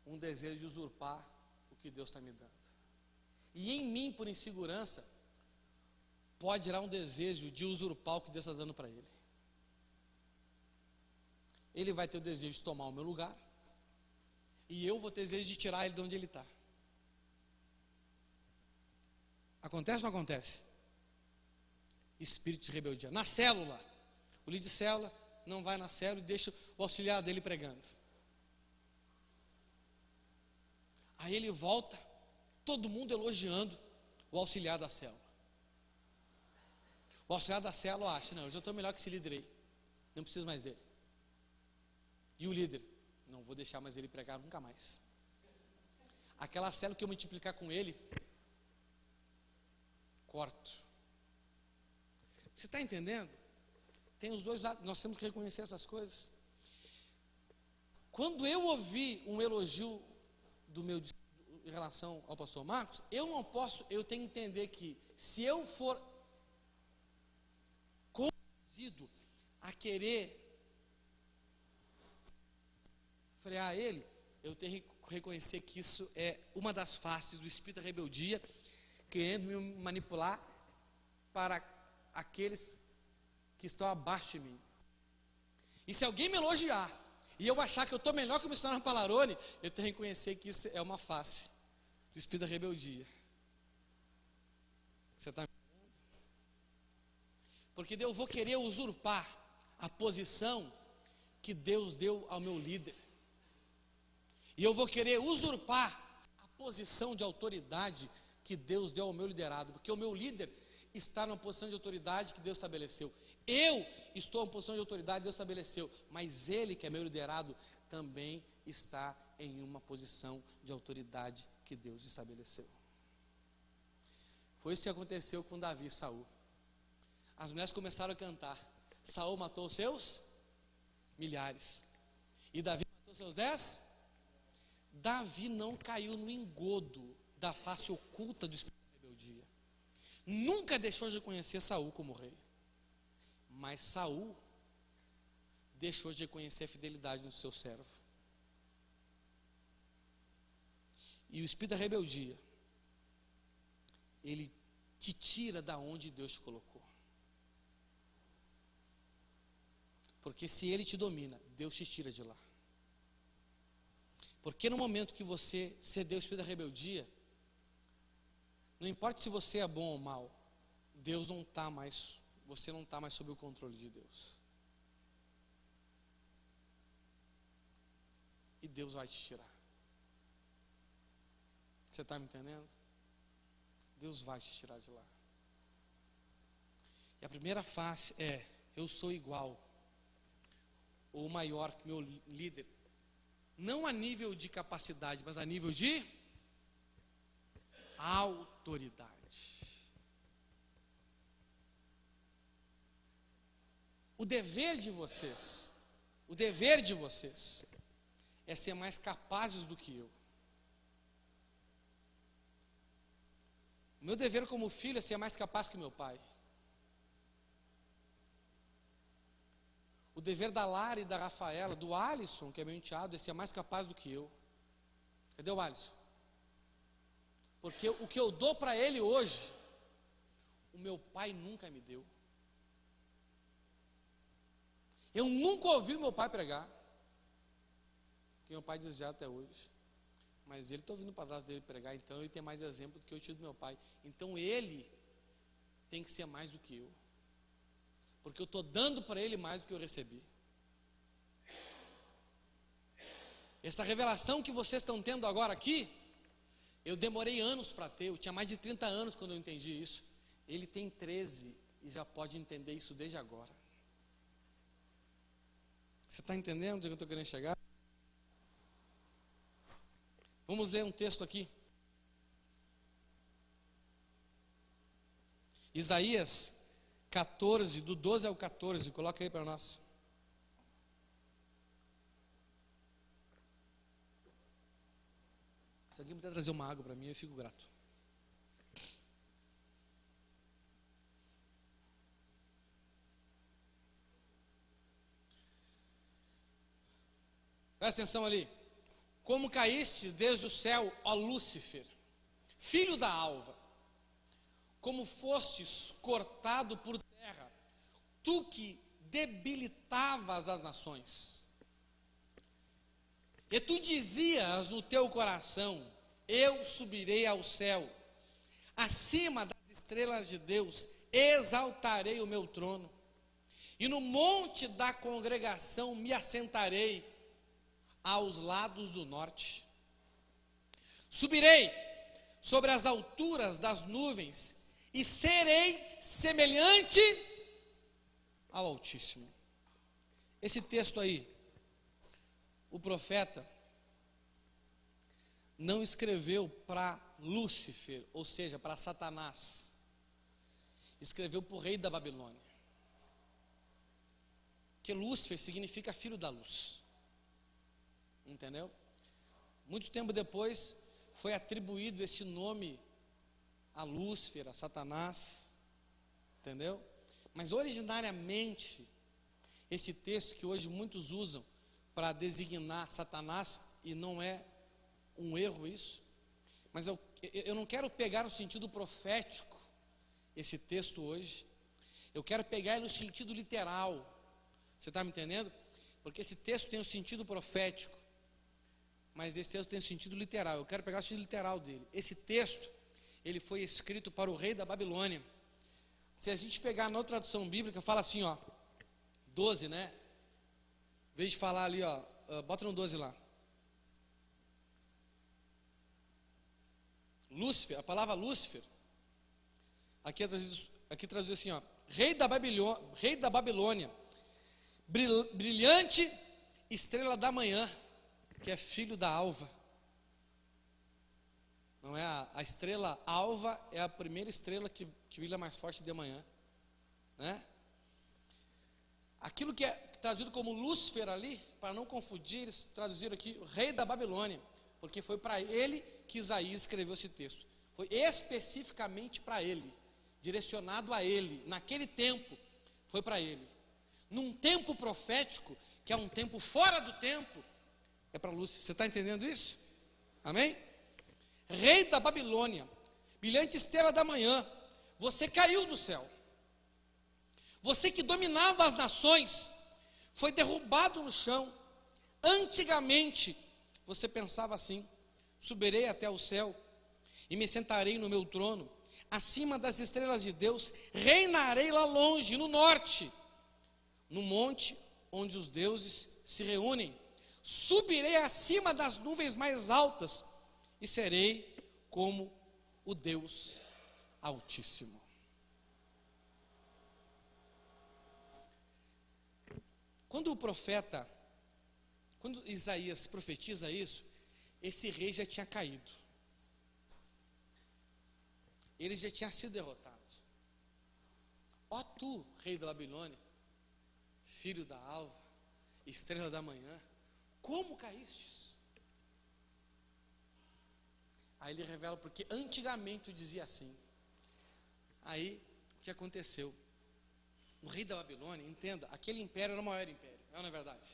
um desejo de usurpar o que Deus está me dando. E em mim, por insegurança, pode gerar um desejo de usurpar o que Deus está dando para ele. Ele vai ter o desejo de tomar o meu lugar, e eu vou ter o desejo de tirar ele de onde ele está. Acontece ou não acontece? Espírito de rebeldia. Na célula, o líder de célula não vai na célula e deixa o auxiliar dele pregando. Aí ele volta, todo mundo elogiando o auxiliar da célula. O auxiliar da célula acha, não, eu já estou melhor que esse líder aí, não preciso mais dele. E o líder, não vou deixar mais ele pregar nunca mais. Aquela célula que eu multiplicar com ele, corto. Você está entendendo? Tem os dois lados, nós temos que reconhecer essas coisas. Quando eu ouvi um elogio em relação ao pastor Marcos, eu tenho que entender que se eu for conduzido a querer frear ele, eu tenho que reconhecer que isso é uma das faces do espírito da rebeldia, querendo me manipular para aqueles que estão abaixo de mim. E se alguém me elogiar e eu achar que eu estou melhor que o missionário Palarone, eu tenho que reconhecer que isso é uma face do espírito da rebeldia. Você está me entendendo? Porque eu vou querer usurpar a posição que Deus deu ao meu líder. E eu vou querer usurpar a posição de autoridade que Deus deu ao meu liderado, porque o meu líder está numa posição de autoridade que Deus estabeleceu. Eu estou em posição de autoridade que Deus estabeleceu, mas ele, que é meu liderado, também está em uma posição de autoridade que Deus estabeleceu. Foi isso que aconteceu com Davi e Saul. As mulheres começaram a cantar. Saul matou os seus milhares, e Davi matou seus 10. Davi não caiu no engodo da face oculta do espírito da rebeldia. Nunca deixou de reconhecer Saul como rei. Mas Saul deixou de reconhecer a fidelidade do seu servo. E o espírito da rebeldia, ele te tira da onde Deus te colocou. Porque se ele te domina, Deus te tira de lá. Porque no momento que você cedeu o espírito da rebeldia, não importa se você é bom ou mal, Deus não está mais, você não está mais sob o controle de Deus. E Deus vai te tirar. Você está me entendendo? Deus vai te tirar de lá. E a primeira face é: eu sou igual ou maior que meu líder. Não a nível de capacidade, mas a nível de autoridade. O dever de vocês é ser mais capazes do que eu. O meu dever como filho é ser mais capaz que meu pai. O dever da Lara e da Rafaela, do Alisson, que é meu enteado, é ser mais capaz do que eu. Cadê o Alisson? Porque o que eu dou para ele hoje, o meu pai nunca me deu. Eu nunca ouvi o meu pai pregar, que meu pai desejava até hoje. Mas ele está ouvindo o padrasto dele pregar, então ele tem mais exemplo do que eu tive do meu pai. Então ele tem que ser mais do que eu. Porque eu estou dando para ele mais do que eu recebi. Essa revelação que vocês estão tendo agora aqui, eu demorei anos para ter, eu tinha mais de 30 anos quando eu entendi isso. Ele tem 13 e já pode entender isso desde agora. Você está entendendo onde eu estou querendo chegar? Vamos ler um texto aqui. Isaías 14, do 12 ao 14, coloca aí para nós. Se alguém puder trazer uma água para mim, eu fico grato. Presta atenção ali. Como caíste desde o céu, ó Lúcifer, filho da alva, como fostes cortado por terra, tu que debilitavas as nações. E tu dizias no teu coração: eu subirei ao céu, acima das estrelas de Deus, exaltarei o meu trono, e no monte da congregação me assentarei aos lados do norte. Subirei sobre as alturas das nuvens e serei semelhante ao Altíssimo. Esse texto aí, o profeta não escreveu para Lúcifer, ou seja, para Satanás. Escreveu para o rei da Babilônia. Porque Lúcifer significa filho da luz. Entendeu? Muito tempo depois foi atribuído esse nome a Lúcifer, a Satanás. Entendeu? Mas originariamente, esse texto que hoje muitos usam para designar Satanás, e não é um erro isso, mas eu não quero pegar no sentido profético esse texto hoje, eu quero pegar ele no sentido literal. Você está me entendendo? Porque esse texto tem um sentido profético, mas esse texto tem um sentido literal. Eu quero pegar o sentido literal dele. Esse texto, ele foi escrito para o rei da Babilônia. Se a gente pegar na outra tradução bíblica, fala assim, ó, 12, né? Em vez de falar ali, ó, bota no 12 lá. Lúcifer, a palavra Lúcifer, aqui traduzido assim, ó, rei da Babilônia, brilhante estrela da manhã, que é filho da alva. Não é a estrela alva, é a primeira estrela que brilha mais forte de manhã, né? Aquilo que é traduzido como Lúcifer ali, para não confundir, eles traduziram aqui o rei da Babilônia, porque foi para ele que Isaías escreveu esse texto. Foi especificamente para ele, direcionado a ele, naquele tempo, foi para ele. Num tempo profético, que é um tempo fora do tempo, é para Lúcifer. Você está entendendo isso? Amém? Rei da Babilônia, brilhante estrela da manhã, você caiu do céu. Você que dominava as nações, foi derrubado no chão. Antigamente, você pensava assim: subirei até o céu e me sentarei no meu trono, acima das estrelas de Deus, reinarei lá longe, no norte, no monte onde os deuses se reúnem. Subirei acima das nuvens mais altas e serei como o Deus Altíssimo. Quando Isaías profetiza isso, esse rei já tinha caído. Ele já tinha sido derrotado. Ó tu, rei da Babilônia, filho da alva, estrela da manhã, como caístes? Aí ele revela, porque antigamente dizia assim. Aí, o que aconteceu? O rei da Babilônia, entenda, aquele império era o maior império, não é verdade?